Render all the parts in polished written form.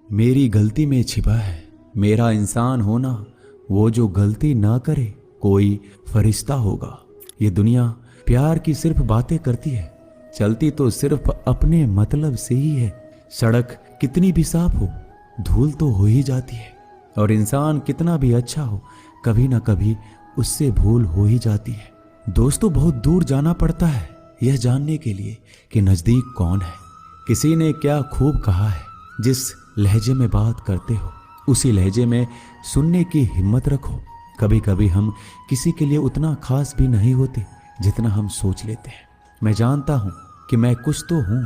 मेरी गलती में छिपा है मेरा इंसान होना। वो जो गलती ना करे कोई फरिश्ता होगा। ये दुनिया प्यार की सिर्फ बातें करती है, चलती तो सिर्फ अपने मतलब से ही है। सड़क कितनी भी साफ हो धूल तो हो ही जाती है, और इंसान कितना भी अच्छा हो कभी ना कभी उससे भूल हो ही जाती है। दोस्तों, बहुत दूर जाना पड़ता है यह जानने के लिए कि नजदीक कौन है। किसी ने क्या खूब कहा है, जिस लहजे में बात करते हो उसी लहजे में सुनने की हिम्मत रखो। कभी कभी हम किसी के लिए उतना खास भी नहीं होते जितना हम सोच लेते हैं। मैं जानता हूं कि मैं कुछ तो हूं,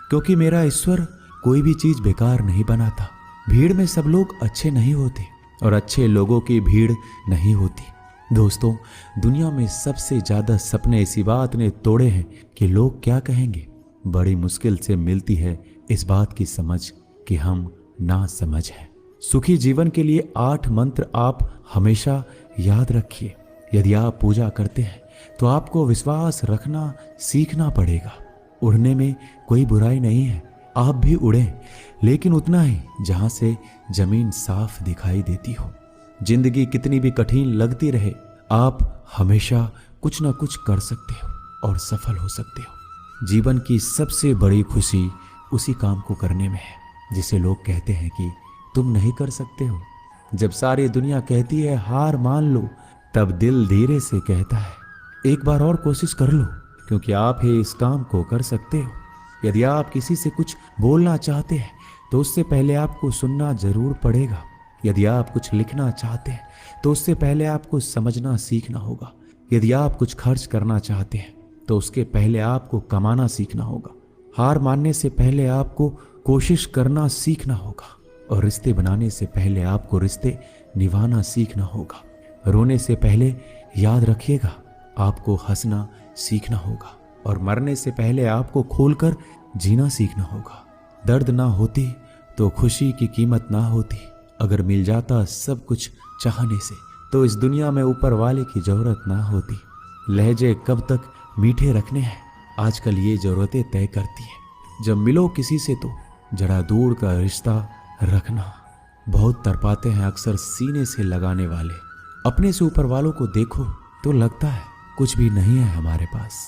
क्योंकि मेरा ईश्वर कोई भी चीज बेकार नहीं बनाता। भीड़ में सब लोग अच्छे नहीं होते और अच्छे लोगों की भीड़ नहीं होती। दोस्तों, दुनिया में सबसे ज्यादा सपने इसी बात ने तोड़े हैं कि लोग क्या कहेंगे। बड़ी मुश्किल से मिलती है इस बात की समझ कि हम ना समझ हैं। सुखी जीवन के लिए 8 मंत्र आप हमेशा याद रखिए। यदि आप पूजा करते हैं तो आपको विश्वास रखना सीखना पड़ेगा। उड़ने में कोई बुराई नहीं है, आप भी उड़ें, लेकिन उतना ही जहां से जमीन साफ दिखाई देती हो। जिंदगी कितनी भी कठिन लगती रहे, आप हमेशा कुछ ना कुछ कर सकते हो और सफल हो सकते हो। जीवन की सबसे बड़ी खुशी उसी काम को करने में है जिसे लोग कहते हैं कि तुम नहीं कर सकते हो। जब सारी दुनिया कहती है हार मान लो, तब दिल धीरे से कहता है एक बार और कोशिश कर लो, क्योंकि आप ही इस काम को कर सकते हो। यदि आप किसी से कुछ बोलना चाहते हैं तो उससे पहले आपको सुनना जरूर पड़ेगा। यदि आप कुछ लिखना चाहते हैं तो उससे पहले आपको समझना सीखना होगा। यदि आप कुछ खर्च करना चाहते हैं तो उसके पहले आपको कमाना सीखना होगा। हार मानने से पहले आपको कोशिश करना सीखना होगा, और रिश्ते बनाने से पहले आपको रिश्ते निभाना सीखना होगा। रोने से पहले याद रखिएगा आपको हंसना सीखना होगा, और मरने से पहले आपको खोलकर जीना सीखना होगा। दर्द ना होती तो खुशी की कीमत ना होती। अगर मिल जाता सब कुछ चाहने से तो इस दुनिया में ऊपर वाले की जरूरत ना होती। लहजे कब तक मीठे रखने हैं आजकल ये जरूरतें तय करती है। जब मिलो किसी से तो जरा दूर का रिश्ता रखना। बहुत तड़पाते हैं अक्सर सीने से लगाने वाले। अपने से ऊपर वालों को देखो तो लगता है कुछ भी नहीं है हमारे पास।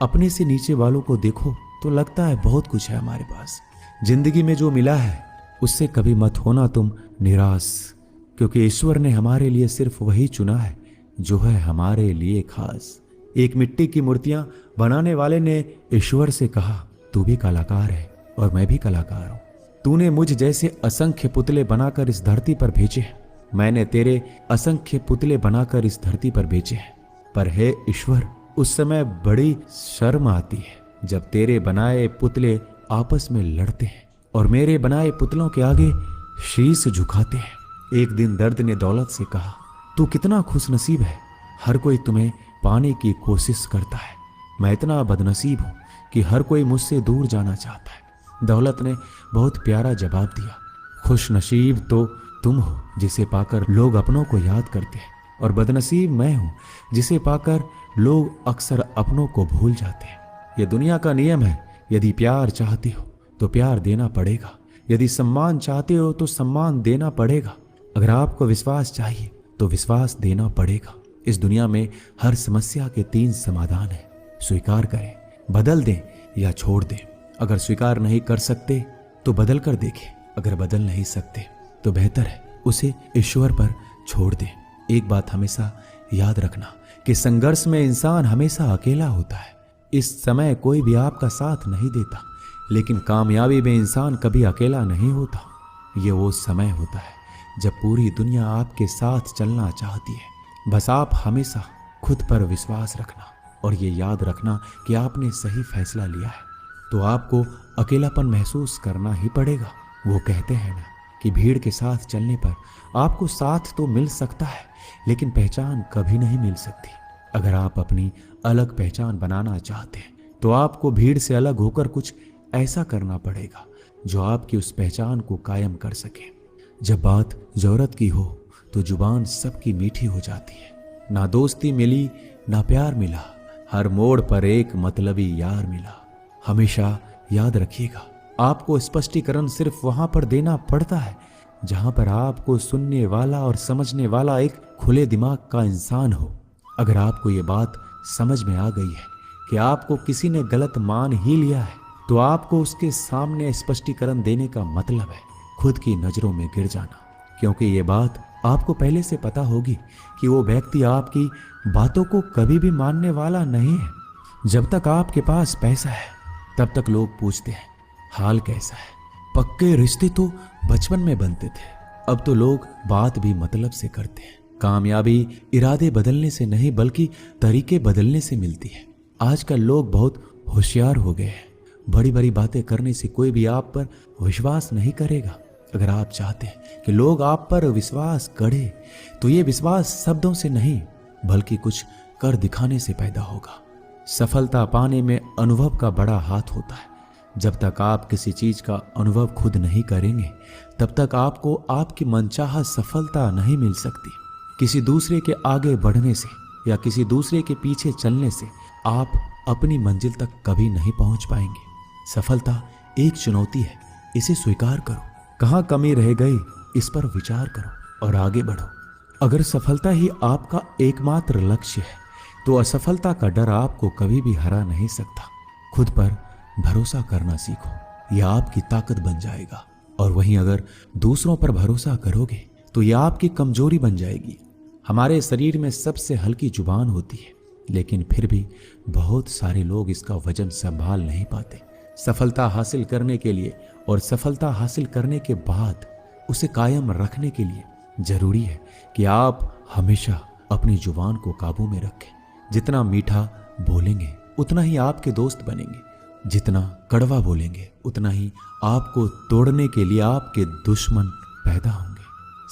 अपने से नीचे वालों को देखो तो लगता है बहुत कुछ है हमारे पास। जिंदगी में जो मिला है उससे कभी मत होना तुम निराश, क्योंकि ईश्वर ने हमारे लिए सिर्फ वही चुना है जो है हमारे लिए खास। एक मिट्टी की मूर्तियां बनाने वाले ने ईश्वर से कहा तू भी कलाकार है और मैं भी कलाकार हूं। तूने मुझ जैसे असंख्य पुतले बनाकर इस धरती पर भेजे हैं, मैंने तेरे असंख्य पुतले बनाकर इस धरती पर भेजे हैं। पर हे ईश्वर, उस समय बड़ी शर्म आती है जब तेरे बनाए पुतले आपस में लड़ते हैं और मेरे बनाए पुतलों के आगे शीश झुकाते हैं। एक दिन दर्द ने दौलत से कहा तू कितना खुशनसीब है, हर कोई तुम्हें पाने की कोशिश करता है। मैं इतना बदनसीब हूं कि हर कोई मुझसे दूर जाना चाहता है। दौलत ने बहुत प्यारा जवाब दिया, खुशनसीब तो तुम हो जिसे पाकर लोग अपनों को याद करते हैं, और बदनसीब मैं हूं जिसे पाकर लोग अक्सर अपनों को भूल जाते हैं। यह दुनिया का नियम है, यदि प्यार चाहते हो तो प्यार देना पड़ेगा, यदि सम्मान चाहते हो तो सम्मान देना पड़ेगा। अगर आपको विश्वास चाहिए तो विश्वास देना पड़ेगा। इस दुनिया में हर समस्या के 3 समाधान हैं, स्वीकार करें, बदल दें या छोड़ दें। अगर स्वीकार नहीं कर सकते तो बदल कर देखें, अगर बदल नहीं सकते तो बेहतर है उसे ईश्वर पर छोड़ दें। एक बात हमेशा याद रखना कि संघर्ष में इंसान हमेशा अकेला होता है। इस समय कोई भी आपका साथ नहीं देता, लेकिन कामयाबी में इंसान कभी अकेला नहीं होता। ये वो समय होता है जब पूरी दुनिया आपके साथ चलना चाहती है। बस आप हमेशा खुद पर विश्वास रखना और ये याद रखना कि आपने सही फैसला लिया है, तो आपको अकेलापन महसूस करना ही पड़ेगा। वो कहते हैं ना कि भीड़ के साथ चलने पर आपको साथ तो मिल सकता है, लेकिन पहचान कभी नहीं मिल सकती। अगर आप अपनी अलग पहचान बनाना चाहते हैं तो आपको भीड़ से अलग होकर कुछ ऐसा करना पड़ेगा जो आपकी उस पहचान को कायम कर सके। जब बात जरूरत की हो तो जुबान सबकी मीठी हो जाती है। ना दोस्ती मिली ना प्यार मिला, हर मोड़ पर एक मतलबी यार मिला। हमेशा याद रखिएगा आपको स्पष्टीकरण सिर्फ वहां पर देना पड़ता है जहां पर आपको सुनने वाला और समझने वाला एक खुले दिमाग का इंसान हो। अगर आपको ये बात समझ में आ गई है कि आपको किसी ने गलत मान ही लिया है, तो आपको उसके सामने स्पष्टीकरण देने का मतलब है खुद की नजरों में गिर जाना, क्योंकि ये बात आपको पहले से पता होगी कि वो व्यक्ति आपकी बातों को कभी भी मानने वाला नहीं है। जब तक आपके पास पैसा है तब तक लोग पूछते हैं हाल कैसा है। पक्के रिश्ते तो बचपन में बनते थे, अब तो लोग बात भी मतलब से करते हैं। कामयाबी इरादे बदलने से नहीं बल्कि तरीके बदलने से मिलती है। आजकल लोग बहुत होशियार हो गए हैं। बड़ी बड़ी बातें करने से कोई भी आप पर विश्वास नहीं करेगा। अगर आप चाहते हैं कि लोग आप पर विश्वास करें तो ये विश्वास शब्दों से नहीं बल्कि कुछ कर दिखाने से पैदा होगा। सफलता पाने में अनुभव का बड़ा हाथ होता है। जब तक आप किसी चीज का अनुभव खुद नहीं करेंगे तब तक आपको आपकी मनचाहा सफलता नहीं मिल सकती। किसी दूसरे के आगे बढ़ने से या किसी दूसरे के पीछे चलने से आप अपनी मंजिल तक कभी नहीं पहुंच पाएंगे। सफलता एक चुनौती है, इसे स्वीकार करो। कहाँ कमी रह गई इस पर विचार करो और आगे बढ़ो। अगर सफलता ही आपका एकमात्र लक्ष्य है तो असफलता का डर आपको कभी भी हरा नहीं सकता। खुद पर भरोसा करना सीखो, यह आपकी ताकत बन जाएगा। और वहीं अगर दूसरों पर भरोसा करोगे तो यह आपकी कमजोरी बन जाएगी। हमारे शरीर में सबसे हल्की जुबान होती है, लेकिन फिर भी बहुत सारे लोग इसका वजन संभाल नहीं पाते। सफलता हासिल करने के लिए और सफलता हासिल करने के बाद उसे कायम रखने के लिए जरूरी है कि आप हमेशा अपनी जुबान को काबू में रखें। जितना मीठा बोलेंगे उतना ही आपके दोस्त बनेंगे, जितना कड़वा बोलेंगे उतना ही आपको तोड़ने के लिए आपके दुश्मन पैदा होंगे।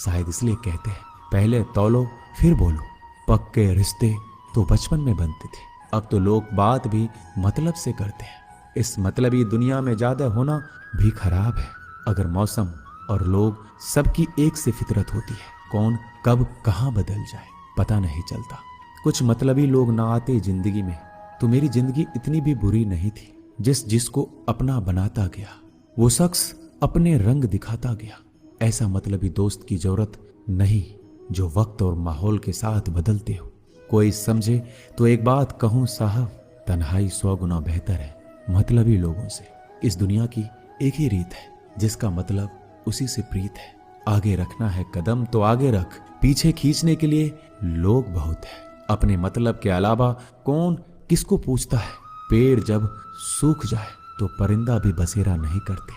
शायद इसलिए कहते हैं पहले तौलो फिर बोलो। पक्के रिश्ते तो बचपन में बनते थे, अब तो लोग बात भी मतलब से करते हैं। इस मतलबी दुनिया में ज्यादा होना भी खराब है। अगर मौसम और लोग सबकी एक से फितरत होती है, कौन कब कहां बदल जाए पता नहीं चलता। कुछ मतलबी लोग ना आते जिंदगी में तो मेरी जिंदगी इतनी भी बुरी नहीं थी। जिसको अपना बनाता गया वो शख्स अपने रंग दिखाता गया। ऐसा मतलबी दोस्त की जरूरत नहीं जो वक्त और माहौल के साथ बदलते हो। कोई समझे तो एक बात कहूं साहब, तन्हाई 100 गुना बेहतर है मतलबी लोगों से। इस दुनिया की एक ही रीत है, जिसका मतलब उसी से प्रीत है। आगे रखना है कदम तो आगे रख, पीछे खींचने के लिए लोग बहुत है। अपने मतलब के अलावा कौन किसको पूछता है। पेड़ जब सूख जाए तो परिंदा भी बसेरा नहीं करते।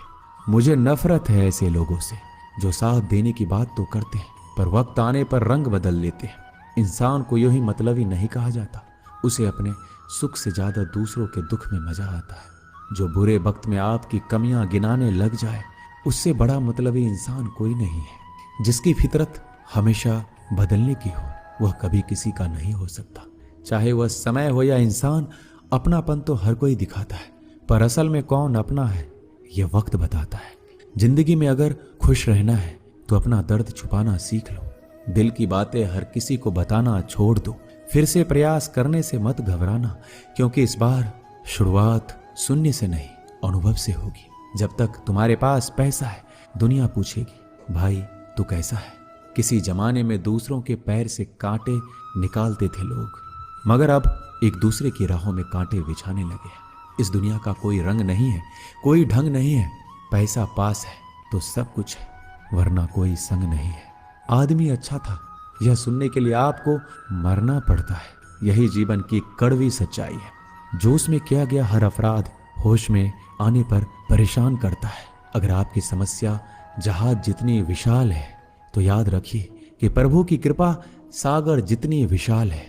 मुझे नफरत है ऐसे लोगों से जो साथ देने की बात तो करते हैं पर वक्त आने पर रंग बदल लेते हैं। इंसान को यूं ही मतलबी नहीं कहा जाता, उसे अपने सुख से ज्यादा दूसरों के दुख में मजा आता है। जो बुरे वक्त में आपकी कमियां गिनाने लग जाए उससे बड़ा मतलबी इंसान कोई नहीं है। जिसकी फितरत हमेशा बदलने की हो वह कभी किसी का नहीं हो सकता। चाहे वह समय हो या इंसान, अपनापन तो हर कोई दिखाता है पर असल में कौन अपना है यह वक्त बताता है। जिंदगी में अगर खुश रहना है तो अपना दर्द छुपाना सीख लो। दिल की बातें हर किसी को बताना छोड़ दो। फिर से प्रयास करने से मत घबराना, क्योंकि इस बार शुरुआत सुनने से नहीं अनुभव से होगी। जब तक तुम्हारे पास पैसा है दुनिया पूछेगी भाई तू कैसा है। किसी जमाने में दूसरों के पैर से कांटे निकालते थे लोग, मगर अब एक दूसरे की राहों में कांटे बिछाने लगे हैं। इस दुनिया का कोई रंग नहीं है, कोई ढंग नहीं है। पैसा पास है तो सब कुछ है, वरना कोई संग नहीं है। आदमी अच्छा था यह सुनने के लिए आपको मरना पड़ता है। यही जीवन की कड़वी सच्चाई है। जोश में किया गया हर अपराध होश में आने पर परेशान करता है। अगर आपकी समस्या जहाज जितनी विशाल है तो याद रखिए कि प्रभु की कृपा सागर जितनी विशाल है।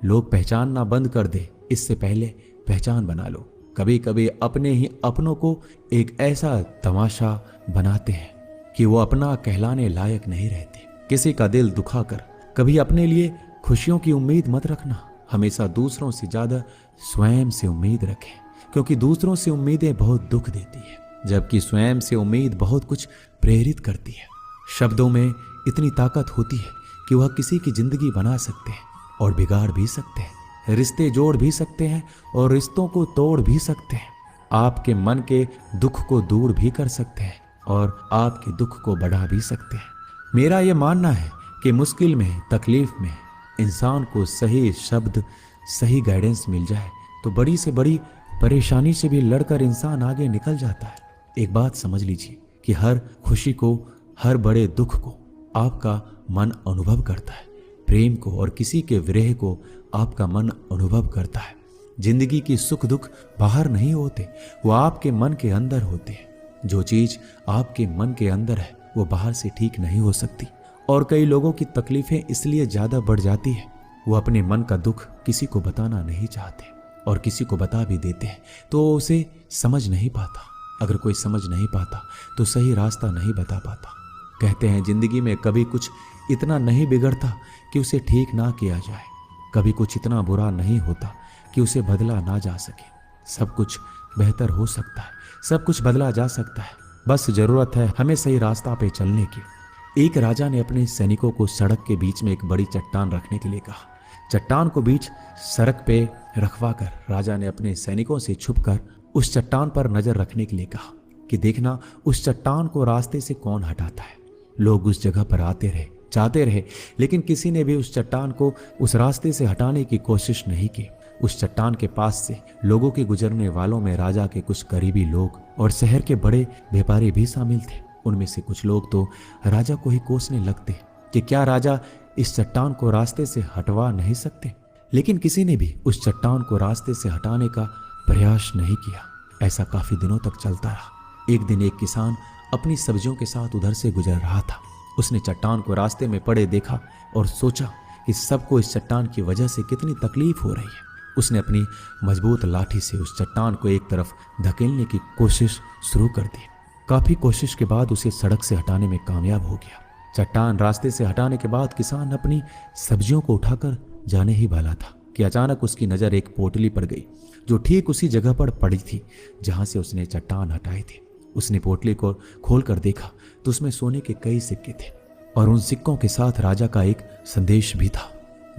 लोग पहचानना बंद कर दे इससे पहले पहचान बना लो। कभी कभी अपने ही अपनों को एक ऐसा तमाशा बनाते हैं कि वो अपना कहलाने लायक नहीं रहते। किसी का दिल दुखाकर कभी अपने लिए खुशियों की उम्मीद मत रखना। हमेशा दूसरों से ज्यादा स्वयं से उम्मीद रखें, क्योंकि दूसरों से उम्मीदें बहुत दुख देती है, जबकि स्वयं से उम्मीद बहुत कुछ प्रेरित करती है। शब्दों में इतनी ताकत होती है कि वह किसी की जिंदगी बना सकते हैं और बिगाड़ भी सकते हैं। रिश्ते जोड़ भी सकते हैं और रिश्तों को तोड़ भी सकते हैं। आपके मन के दुख को दूर भी कर सकते हैं और आपके दुख को बढ़ा भी सकते हैं। मेरा यह मानना है कि मुश्किल में, तकलीफ में इंसान को सही शब्द, सही गाइडेंस मिल जाए तो बड़ी से बड़ी परेशानी से भी लड़कर इंसान आगे निकल जाता है। एक बात समझ लीजिए कि हर खुशी को, हर बड़े दुख को आपका मन अनुभव करता है। प्रेम को और किसी के विरह को आपका मन अनुभव करता है। जिंदगी की सुख दुख बाहर नहीं होते, वो आपके मन के अंदर होते हैं। जो चीज आपके मन के अंदर है वो बाहर से ठीक नहीं हो सकती। और कई लोगों की तकलीफें इसलिए ज्यादा बढ़ जाती है, वो अपने मन का दुख किसी को बताना नहीं चाहते और किसी को बता भी देते हैं तो उसे समझ नहीं पाता। अगर कोई समझ नहीं पाता तो सही रास्ता नहीं बता पाता। कहते हैं जिंदगी में कभी कुछ इतना नहीं बिगड़ता कि उसे ठीक ना किया जाए, कभी कुछ इतना बुरा नहीं होता कि उसे बदला ना जा सके। सब कुछ बेहतर हो सकता है, सब कुछ बदला जा सकता है, बस जरूरत है हमें सही रास्ता पे चलने की। एक राजा ने अपने सैनिकों को सड़क के बीच में एक बड़ी चट्टान रखने के लिए कहा। चट्टान को बीच सड़क पे रखवा कर राजा ने अपने सैनिकों से छुपकर उस चट्टान पर नजर रखने के लिए कहा कि देखना उस चट्टान को रास्ते से कौन हटाता है। लोग उस जगह पर आते रहे, जाते रहे, लेकिन किसी ने भी उस चट्टान को उस रास्ते से हटाने की कोशिश नहीं की। उस चट्टान के पास से लोगों के गुजरने वालों में राजा के कुछ करीबी लोग और शहर के बड़े व्यापारी भी शामिल थे। उनमें से कुछ लोग तो राजा को ही कोसने लगते कि क्या राजा इस चट्टान को रास्ते से हटवा नहीं सकते, लेकिन किसी ने भी उस चट्टान को रास्ते से हटाने का प्रयास नहीं किया। ऐसा काफी दिनों तक चलता रहा। एक दिन एक किसान अपनी सब्जियों के साथ उधर से गुजर रहा था। उसने चट्टान को रास्ते में पड़े देखा और सोचा कि सबको इस चट्टान की वजह से कितनी तकलीफ हो रही है। उसने अपनी मजबूत लाठी से उस चट्टान को एक तरफ धकेलने की कोशिश शुरू कर दी। काफी कोशिश के बाद उसे सड़क से हटाने में कामयाब हो गया। चट्टान रास्ते से हटाने के बाद किसान अपनी सब्जियों को उठाकर जाने ही वाला था कि अचानक उसकी नजर एक पोटली पर गई जो ठीक उसी जगह पर पड़ी थी जहां से उसने चट्टान हटाई थी। उसने पोटली को खोलकर देखा तो उसमें सोने के कई सिक्के थे और उन सिक्कों के साथ राजा का एक संदेश भी था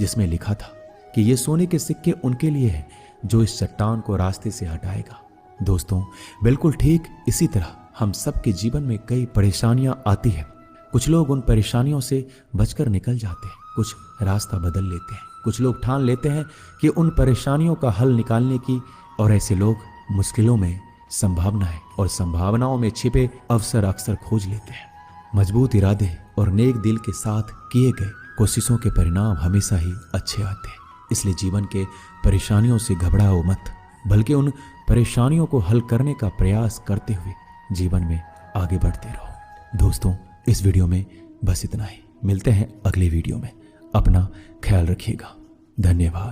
जिसमें लिखा था कि ये सोने के सिक्के उनके लिए हैं जो इस चट्टान को रास्ते से हटाएगा। दोस्तों, बिल्कुल ठीक इसी तरह हम सबके जीवन में कई परेशानियां आती हैं। कुछ लोग उन परेशानियों से बचकर निकल जाते हैं, कुछ रास्ता बदल लेते हैं, कुछ लोग ठान लेते हैं कि उन परेशानियों का हल निकालने की, और ऐसे लोग मुश्किलों में संभावनाएं और संभावनाओं में छिपे अवसर अक्सर खोज लेते हैं। मजबूत इरादे और नेक दिल के साथ किए गए कोशिशों के परिणाम हमेशा ही अच्छे आते हैं। इसलिए जीवन के परेशानियों से घबराओ मत, बल्कि उन परेशानियों को हल करने का प्रयास करते हुए जीवन में आगे बढ़ते रहो। दोस्तों, इस वीडियो में बस इतना ही। मिलते हैं अगले वीडियो में। अपना ख्याल रखिएगा। धन्यवाद।